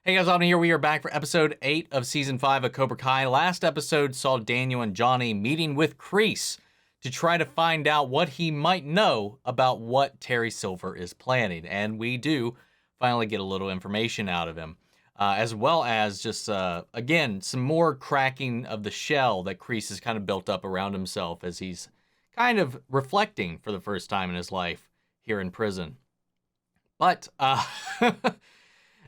Hey guys, on here we are back for episode 8 of season 5 of Cobra Kai. Last episode saw Daniel and Gianni meeting with Kreese to try to find out what he might know about what Terry Silver is planning. And we do finally get a little information out of him. As well as just, again, some more cracking of the shell that Kreese has kind of built up around himself as he's kind of reflecting for the first time in his life here in prison. But,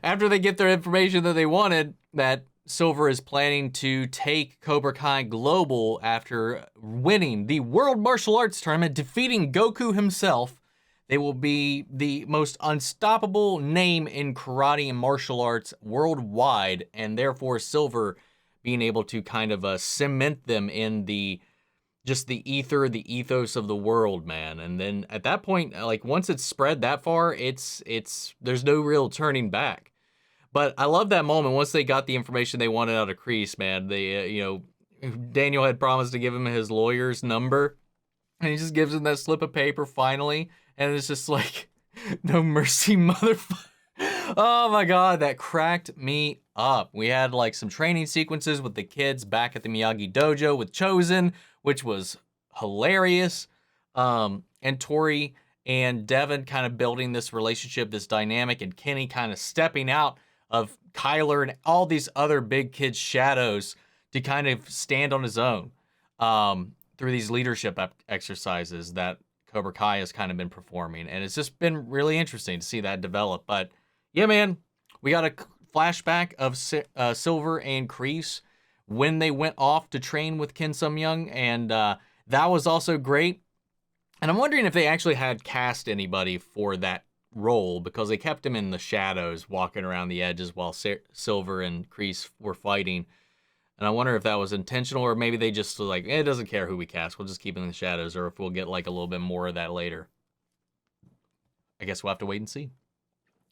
after they get their information that they wanted, that Silver is planning to take Cobra Kai global after winning the World Martial Arts Tournament, defeating Goku himself. They will be the most unstoppable name in karate and martial arts worldwide, and therefore Silver being able to kind of cement them in the ethos of the world, man. And then at that point, like once it's spread that far, there's no real turning back. But I love that moment once they got the information they wanted out of Kreese, man. They, Daniel had promised to give him his lawyer's number, and he just gives him that slip of paper finally, and it's just like, no mercy, motherfucker. Oh my God, that cracked me up. We had like some training sequences with the kids back at the Miyagi dojo with Chozen, which was hilarious. And Tory and Devin kind of building this relationship, this dynamic, and Kenny kind of stepping out of Kyler and all these other big kids' shadows to kind of stand on his own through these leadership exercises that Cobra Kai has kind of been performing. And it's just been really interesting to see that develop. But yeah, man, we got a flashback of Silver and Kreese when they went off to train with Kim Sung-young, and that was also great. And I'm wondering if they actually had cast anybody for that role, because they kept him in the shadows walking around the edges while Silver and Kreese were fighting. And I wonder if that was intentional, or maybe they just like, it doesn't care who we cast, we'll just keep him in the shadows, or if we'll get like a little bit more of that later. I guess we'll have to wait and see.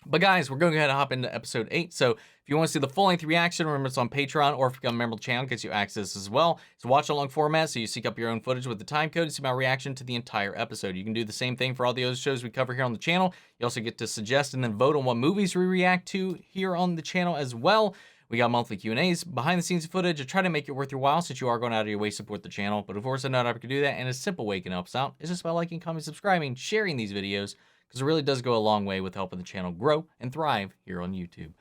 But guys, we're going to go ahead and hop into episode 8. So if you want to see the full-length reaction, remember it's on Patreon, or if you become a member of the channel, it gets you access as well. It's a watch-along format, so you seek up your own footage with the time code to see my reaction to the entire episode. You can do the same thing for all the other shows we cover here on the channel. You also get to suggest and then vote on what movies we react to here on the channel as well. We got monthly Q&As, behind-the-scenes footage. I try to make it worth your while since you are going out of your way to support the channel. But of course, I know how to do that, and a simple way you can help us out is just by liking, commenting, subscribing, sharing these videos, because it really does go a long way with helping the channel grow and thrive here on YouTube.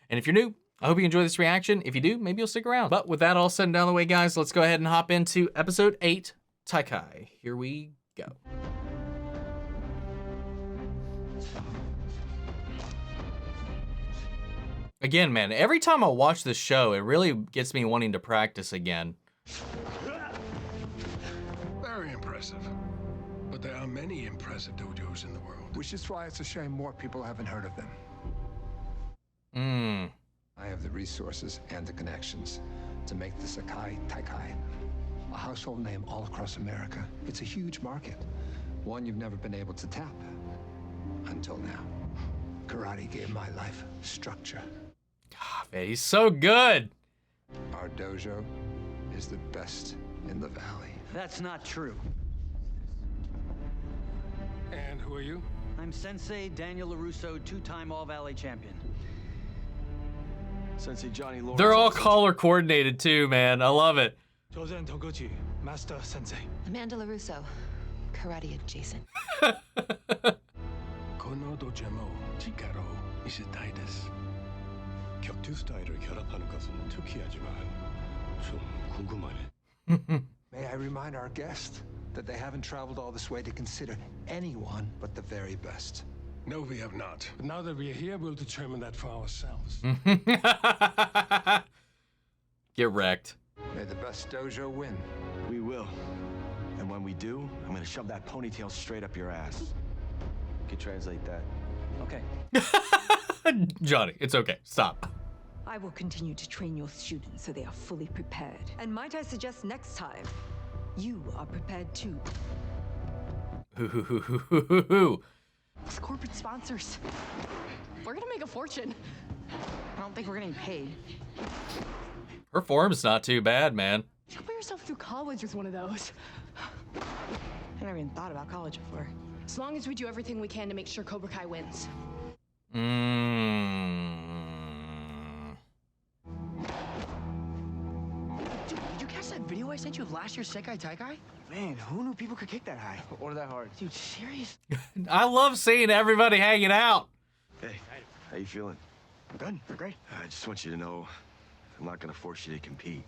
And if you're new, I hope you enjoy this reaction. If you do, maybe you'll stick around. But with that all said and down the way, guys, let's go ahead and hop into episode 8, Taikai. Here we go. Again, man, every time I watch this show, it really gets me wanting to practice again. Very impressive. But there are many impressive dojos in the world. Which is why it's a shame more people haven't heard of them. I have the resources and the connections to make the Taikai a household name all across America. It's a huge market, one you've never been able to tap until now. Karate gave my life structure. God, man, he's so good. Our dojo is the best in the valley. That's not true. And who are you? I'm Sensei Daniel LaRusso, 2-time All-Valley champion. Sensei Johnny Lawrence. They're all color coordinated too, man. I love it. Chozen Toguchi, Master Sensei. Amanda LaRusso, karate adjacent. Kono dojemo chikaro ishitaidesu. 격투 스타일을 결합하는 것은 특이하지만 좀 궁금하네. May I remind our guest that they haven't traveled all this way to consider anyone but the very best. No, we have not. But now that we are here, we'll determine that for ourselves. Get wrecked. May the best dojo win. We will. And when we do, I'm gonna shove that ponytail straight up your ass. You can translate that. Okay. Johnny, it's okay. Stop. I will continue to train your students so they are fully prepared. And might I suggest next time, you are prepared too. These corporate sponsors. We're gonna make a fortune. I don't think we're getting paid. Her form's not too bad, man. You could put yourself through college with one of those. I never even thought about college before. As long as we do everything we can to make sure Cobra Kai wins. that video I sent you of last year's Sekai Taikai? Man, who knew people could kick that high or that hard? Dude, serious? I love seeing everybody hanging out. Hey, how you feeling? Good, we're great. I just want you to know, I'm not gonna force you to compete.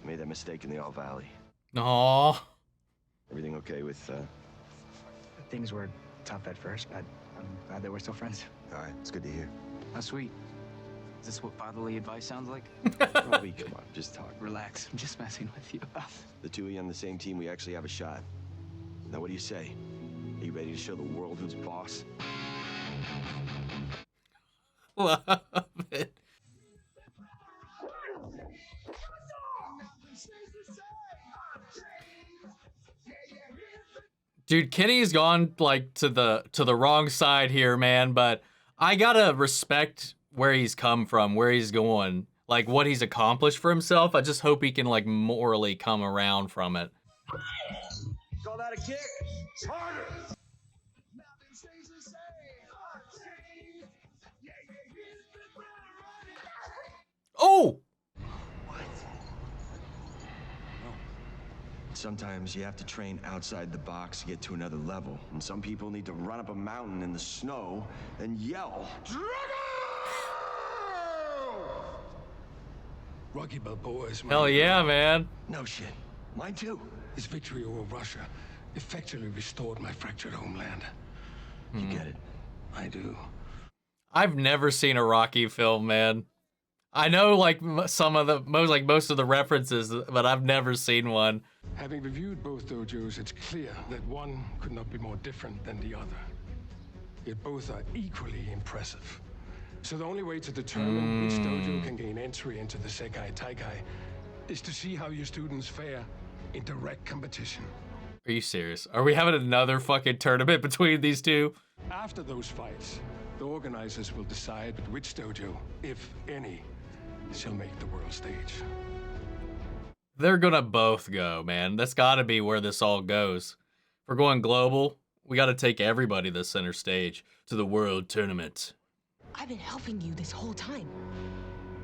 I made that mistake in the All Valley. Aww. Everything okay with, Things were tough at first, but I'm glad that we're still friends. All right, it's good to hear. How sweet. Is this what fatherly advice sounds like? Robby, come on, just talk. Relax, I'm just messing with you. The two of you on the same team, we actually have a shot. Now, what do you say? Are you ready to show the world who's boss? Love it. Dude, Kenny's gone like to the wrong side here, man, but I gotta respect where he's come from, where he's going, like what he's accomplished for himself. I just hope he can like morally come around from it. Call that a kick? Harder! Oh! Sometimes you have to train outside the box to get to another level. And some people need to run up a mountain in the snow and yell, Drago! Rocky Balboa is my Hell yeah, man. No shit. Mine too. His victory over Russia effectually restored my fractured homeland. You get it. I do. I've never seen a Rocky film, man. I know like most of the references, but I've never seen one. Having reviewed both dojos, it's clear that one could not be more different than the other. Yet both are equally impressive. So the only way to determine which dojo can gain entry into the Sekai Taikai is to see how your students fare in direct competition. Are you serious? Are we having another fucking tournament between these two? After those fights, the organizers will decide which dojo, if any, shall make the world stage. They're gonna both go, man. That's gotta be where this all goes. If we're going global, we gotta take everybody to the center stage, to the world tournament. I've been helping you this whole time.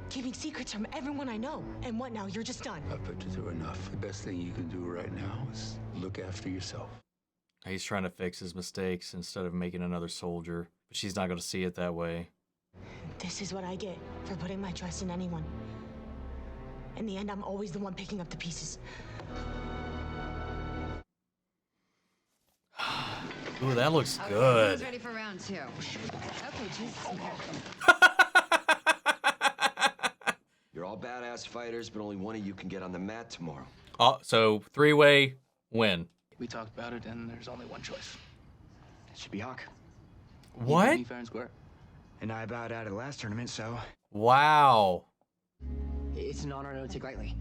Keeping secrets from everyone I know. And what now? You're just done. I've put you through enough. The best thing you can do right now is look after yourself. He's trying to fix his mistakes instead of making another soldier. But she's not gonna see it that way. This is what I get for putting my trust in anyone. In the end, I'm always the one picking up the pieces. Ooh, that looks good. Ready for round two. Okay, Jesus. You're all badass fighters, but only one of you can get on the mat tomorrow. Oh, so three-way win. We talked about it, and there's only one choice. It should be Hawk. What? He beat me fair and square. And I bowed out at the last tournament, so... Wow. It's an honor I don't take lightly.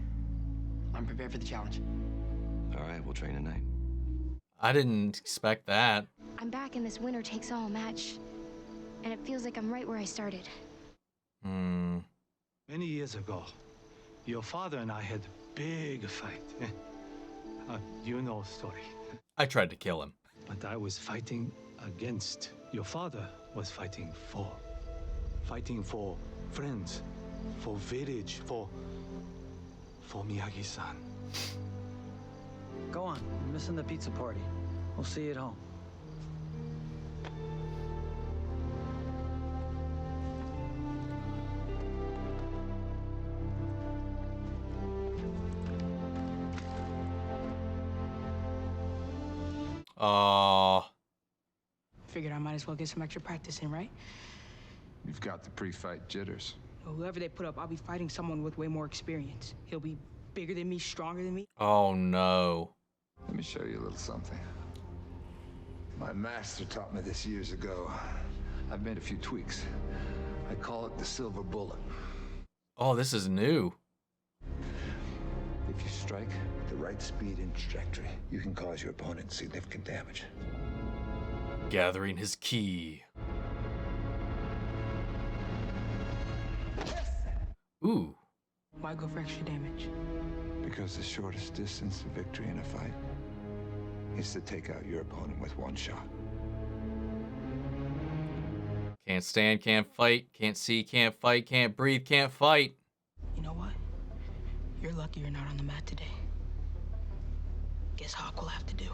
I'm prepared for the challenge. All right, we'll train tonight. I didn't expect that. I'm back in this winner-takes-all match, and it feels like I'm right where I started. Many years ago, your father and I had a big fight. You know the story. I tried to kill him. But I was fighting against. Your father was fighting for. Fighting for friends, for village, for Miyagi-san. Go on, you're missing the pizza party. We'll see you at home. Figured I might as well get some extra practice in, right? You've got the pre-fight jitters. Well, whoever they put up, I'll be fighting someone with way more experience. He'll be bigger than me, stronger than me. Oh no. Let me show you a little something. My master taught me this years ago. I've made a few tweaks. I call it the silver bullet. Oh, this is new. If you strike at the right speed and trajectory, you can cause your opponent significant damage. Gathering his key. Ooh. Why go for extra damage? Because the shortest distance to victory in a fight is to take out your opponent with one shot. Can't stand, can't fight, can't see, can't fight, can't breathe, can't fight. You know what? You're lucky you're not on the mat today. Guess Hawk will have to do.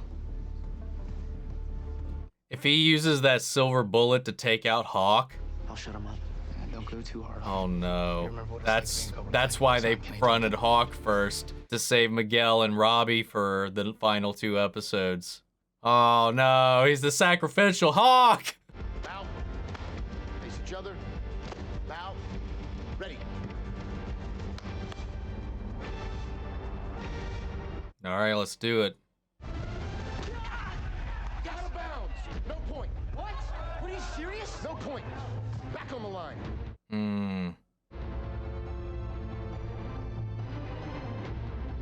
If he uses that silver bullet to take out Hawk. I'll shut him up. Don't go too hard. Oh no. That's why they fronted Hawk first, to save Miguel and Robby for the final 2 episodes. Oh no, he's the sacrificial Hawk! Bow. Face each other. Bow. Ready. Alright, let's do it. Out of bounds. No point. What? What, are you serious? No point. Back on the line.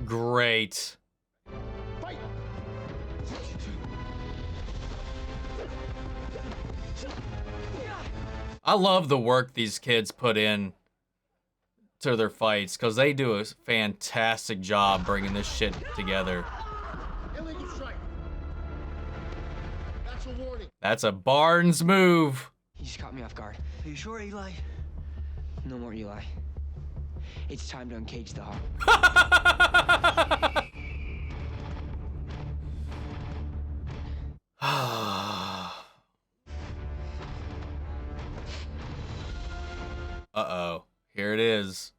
Great. Fight. I love the work these kids put in to their fights, because they do a fantastic job bringing this shit together. Illegal strike. That's a warning. That's a Barnes move. He just caught me off guard. Are you sure, Eli? No more Eli. It's time to uncage the Hawk. Uh-oh. Here it is.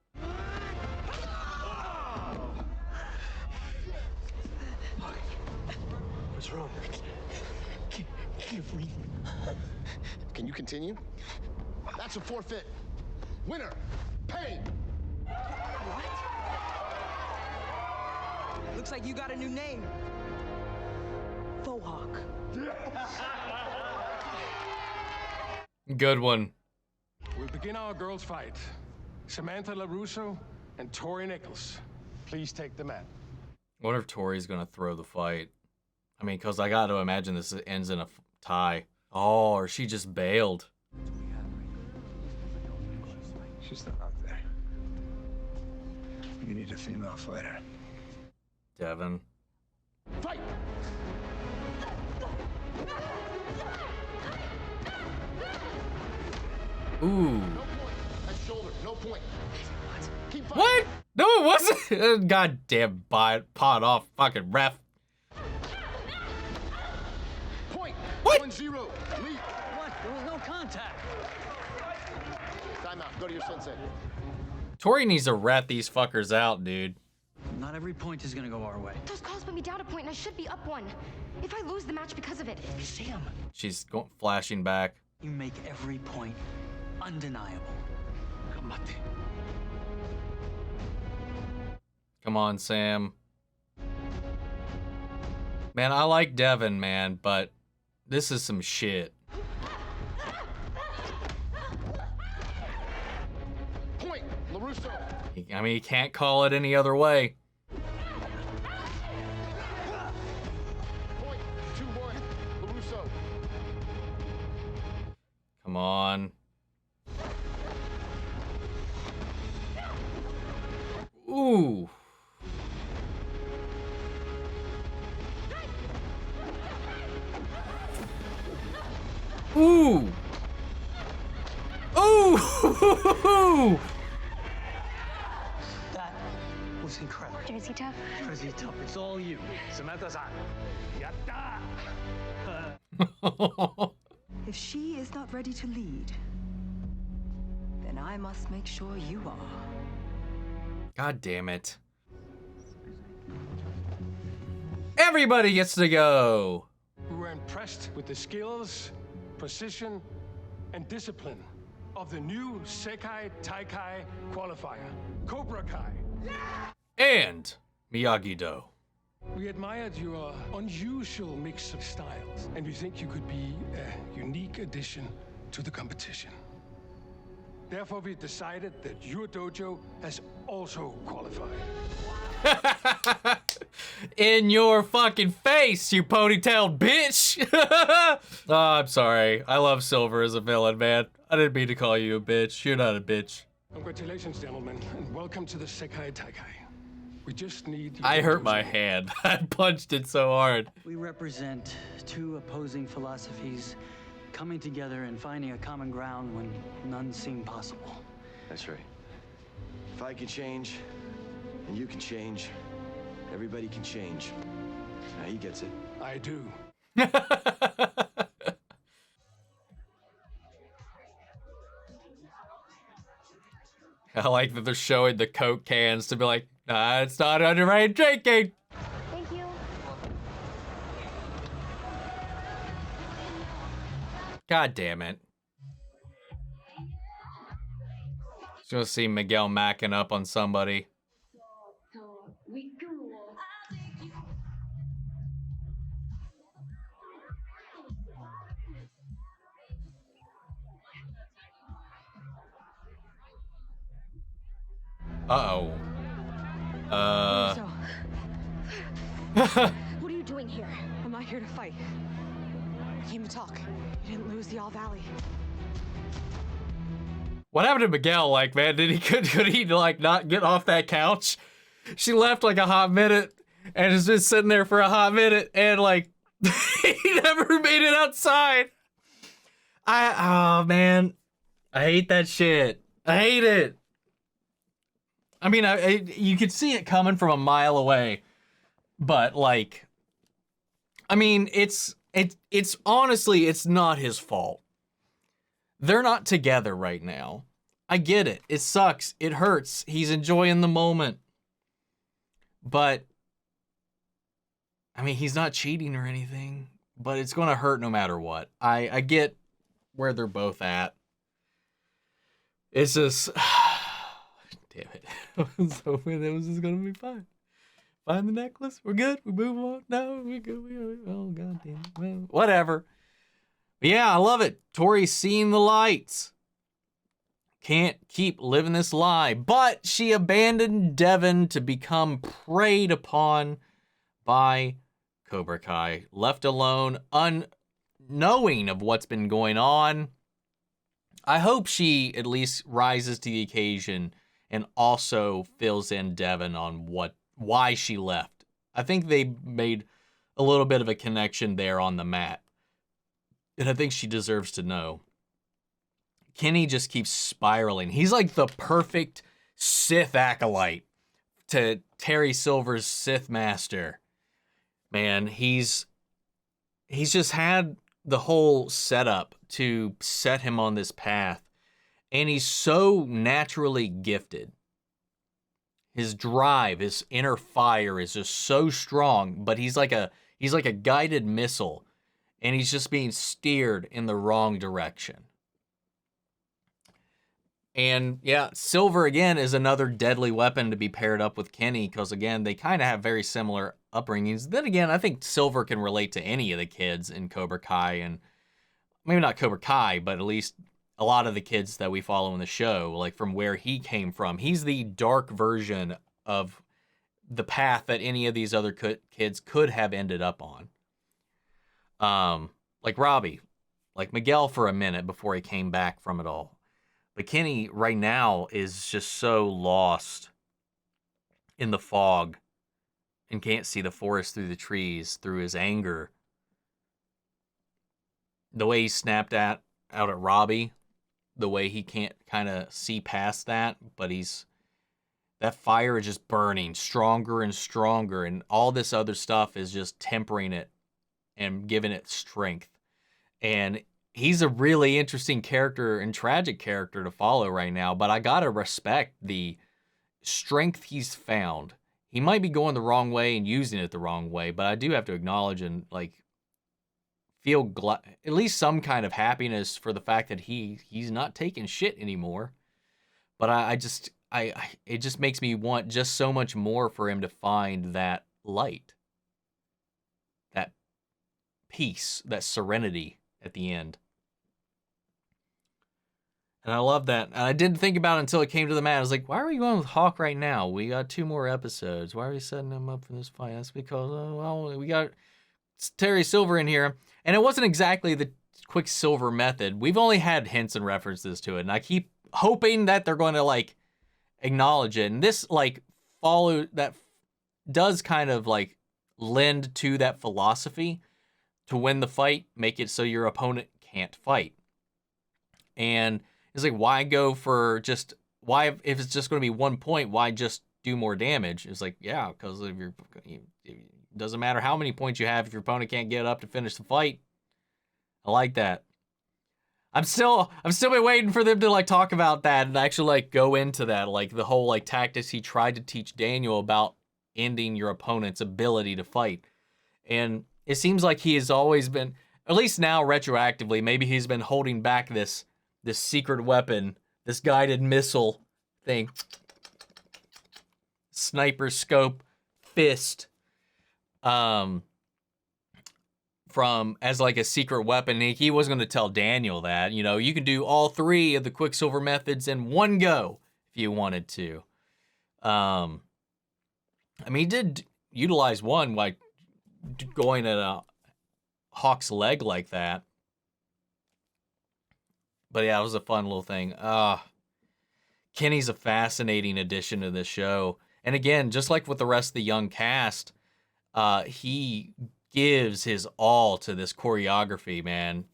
What's wrong? Can you continue? That's a forfeit. Winner, Payne. What? Looks like you got a new name. Faux Hawk. Good one. We'll begin our girls' fight. Samantha LaRusso and Tory Nichols. Please take the mat. I wonder if Tory's gonna throw the fight. I mean, because I got to imagine this ends in a tie. Oh, or she just bailed. She's not out there. You need a female fighter. Devin. Fight! Ooh. No point. That's shoulder. No point. Keep fighting. What? No, it wasn't. Goddamn pot off fucking ref. Point. What? 1-0. Lead. What? There was no contact. Timeout. Go to your sensei. Tory needs to rat these fuckers out, dude. Not every point is gonna go our way. Those calls put me down a point and I should be up 1. If I lose the match because of it. Sam. She's flashing back. You make every point undeniable. Come on, Sam. Man, I like Devin, man, but this is some shit. Point. LaRusso. I mean, you can't call it any other way. Point. 2-1. LaRusso. Come on. Ooh. Ooh. Ooh. That was incredible. Jersey tough. Jersey tough. It's all you. Samantha-san. Yatta! If she is not ready to lead, then I must make sure you are. God damn it. Everybody gets to go. We were impressed with the skills, precision, and discipline of the new Sekai Taikai qualifier, Cobra Kai. And Miyagi-Do. We admired your unusual mix of styles, and we think you could be a unique addition to the competition. Therefore, we decided that your dojo has also qualified. In your fucking face, you ponytailed bitch! Oh, I'm sorry. I love Silver as a villain, man. I didn't mean to call you a bitch. You're not a bitch. Congratulations, gentlemen, and welcome to the Sekai Taikai. We just need... I hurt my hand. I punched it so hard. We represent 2 opposing philosophies coming together and finding a common ground when none seem possible. That's right. If I could change, And you can change. Everybody can change. Now he gets it. I do. I like that they're showing the Coke cans to be like, it's not underage drinking. Thank you. God damn it. Just gonna see Miguel macking up on somebody. Uh-oh. What are you doing here? I'm not here to fight. I came to talk. You didn't lose the All Valley. What happened to Miguel? Like, man, could he like not get off that couch? She left like a hot minute and has been sitting there for a hot minute and like he never made it outside. Oh man, I hate that shit. I hate it. I mean, you could see it coming from a mile away, but like, I mean, it's honestly, it's not his fault. They're not together right now. I get it. It sucks. It hurts. He's enjoying the moment. But, I mean, he's not cheating or anything, but it's going to hurt no matter what. I get where they're both at. It's just, damn it. I was hoping it was just going to be fine. Find the necklace. We're good. We move on. No, we're good. Oh, God damn it. Well, whatever. But yeah, I love it. Tory's seen the lights. Can't keep living this lie. But she abandoned Devon to become preyed upon by Cobra Kai. Left alone, unknowing of what's been going on. I hope she at least rises to the occasion and also fills in Devon on why she left. I think they made a little bit of a connection there on the mat. And I think she deserves to know. Kenny just keeps spiraling. He's like the perfect Sith acolyte to Terry Silver's Sith master. Man, he's just had the whole setup to set him on this path. And he's so naturally gifted. His drive, his inner fire is just so strong, but he's like a guided missile. And he's just being steered in the wrong direction. And yeah, Silver again is another deadly weapon to be paired up with Kenny because again, they kind of have very similar upbringings. Then again, I think Silver can relate to any of the kids in Cobra Kai, and maybe not Cobra Kai, but at least a lot of the kids that we follow in the show, like from where he came from. He's the dark version of the path that any of these other kids could have ended up on. Like Robby, like Miguel for a minute before he came back from it all. But Kenny right now is just so lost in the fog and can't see the forest through the trees through his anger. The way he snapped out at Robby, the way he can't kind of see past that, but that fire is just burning stronger and stronger, and all this other stuff is just tempering it and giving it strength. And he's a really interesting character and tragic character to follow right now, but I gotta respect the strength he's found. He might be going the wrong way and using it the wrong way, but I do have to acknowledge and like feel at least some kind of happiness for the fact that he's not taking shit anymore. But it just makes me want just so much more for him to find that light, that peace, that serenity at the end. And I love that. And I didn't think about it until it came to the mat. I was like, why are we going with Hawk right now? We got 2 more episodes. Why are we setting him up for this fight? That's because, we got Terry Silver in here. And it wasn't exactly the Quicksilver method. We've only had hints and references to it. And I keep hoping that they're going to, like, acknowledge it. And this, like, does kind of, like, lend to that philosophy to win the fight, make it so your opponent can't fight. And it's like, why go for if it's just going to be 1 point, why just do more damage. It's like, yeah, because if it doesn't matter how many points you have if your opponent can't get up to finish the fight. I like that. I'm still been waiting for them to like talk about that and actually like go into that, like the whole like tactics he tried to teach Daniel about ending your opponent's ability to fight. And it seems like he has always been, at least now retroactively, maybe he's been holding back this secret weapon, this guided missile thing. Sniper scope fist. From as like a secret weapon. He was going to tell Daniel that, you know, you can do all 3 of the Quicksilver methods in one go if you wanted to. I mean, he did utilize one like going at a Hawk's leg like that. But yeah, it was a fun little thing. Kenny's a fascinating addition to this show. And again, just like with the rest of the young cast, he gives his all to this choreography, man.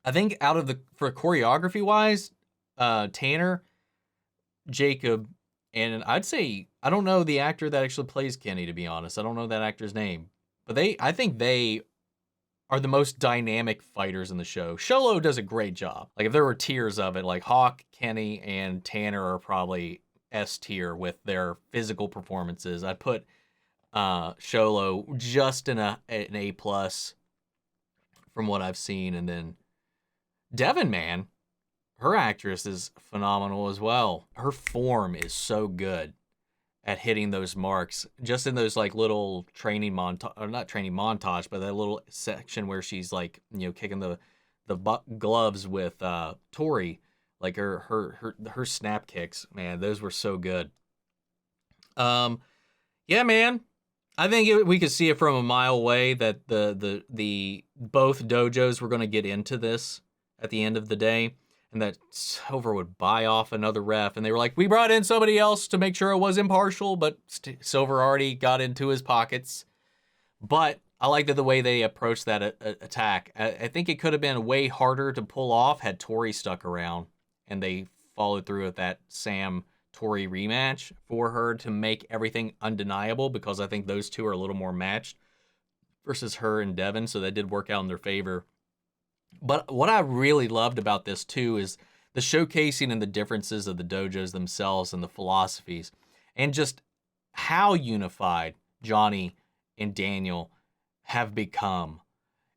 I think for choreography wise, Tanner, Jacob, and I'd say, I don't know the actor that actually plays Kenny, to be honest. I don't know that actor's name, but I think they are the most dynamic fighters in the show. Xolo does a great job. Like if there were tiers of it, like Hawk, Kenny, and Tanner are probably S tier with their physical performances. I'd put Xolo just in an A+ from what I've seen. And then Devin, man, her actress is phenomenal as well. Her form is so good at hitting those marks, just in those like little training montage, or not training montage, but that little section where she's like, you know, kicking the gloves with Tory, like her snap kicks, man, those were so good. Yeah, man. I think we could see it from a mile away that the both dojos were going to get into this at the end of the day, and that Silver would buy off another ref, and they were like, we brought in somebody else to make sure it was impartial, but Silver already got into his pockets. But I like the way they approached that attack. I think it could have been way harder to pull off had Tory stuck around, and they followed through with that Tory rematch for her to make everything undeniable, because I think those two are a little more matched versus her and Devin, so that did work out in their favor. But what I really loved about this too is the showcasing and the differences of the dojos themselves and the philosophies, and just how unified Gianni and Daniel have become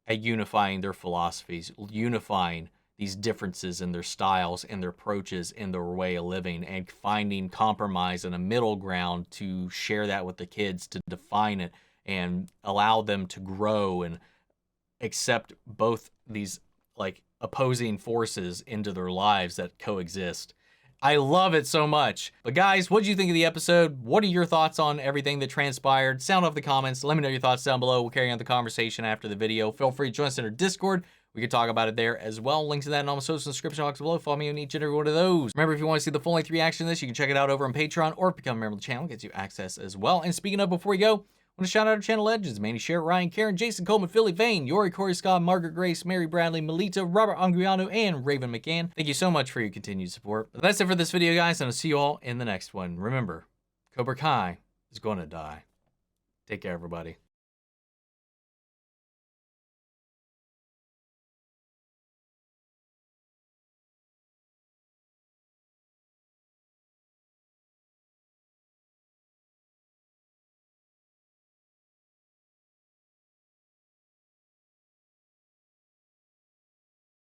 at unifying their philosophies, unifying these differences in their styles and their approaches and their way of living, and finding compromise and a middle ground to share that with the kids, to define it and allow them to grow and accept both these like opposing forces into their lives that coexist. I love it so much. But guys, what did you think of the episode? What are your thoughts on everything that transpired? Sound off the comments. Let me know your thoughts down below. We'll carry on the conversation after the video. Feel free to join us in our Discord. We can talk about it there as well. Links to that in all my social in the description box below. Follow me on each and every one of those. Remember, if you want to see the full-length reaction to this, you can check it out over on Patreon, or become a member of the channel. It gets you access as well. And speaking of, before we go, I want to shout out our channel legends: Manny, Sher, Ryan, Karen, Jason, Coleman, Philly, Vane, Yori, Corey, Scott, Margaret Grace, Mary Bradley, Melita, Robert Anguiano, and Raven McCann. Thank you so much for your continued support. But that's it for this video, guys, and I'll see you all in the next one. Remember, Cobra Kai is going to die. Take care, everybody.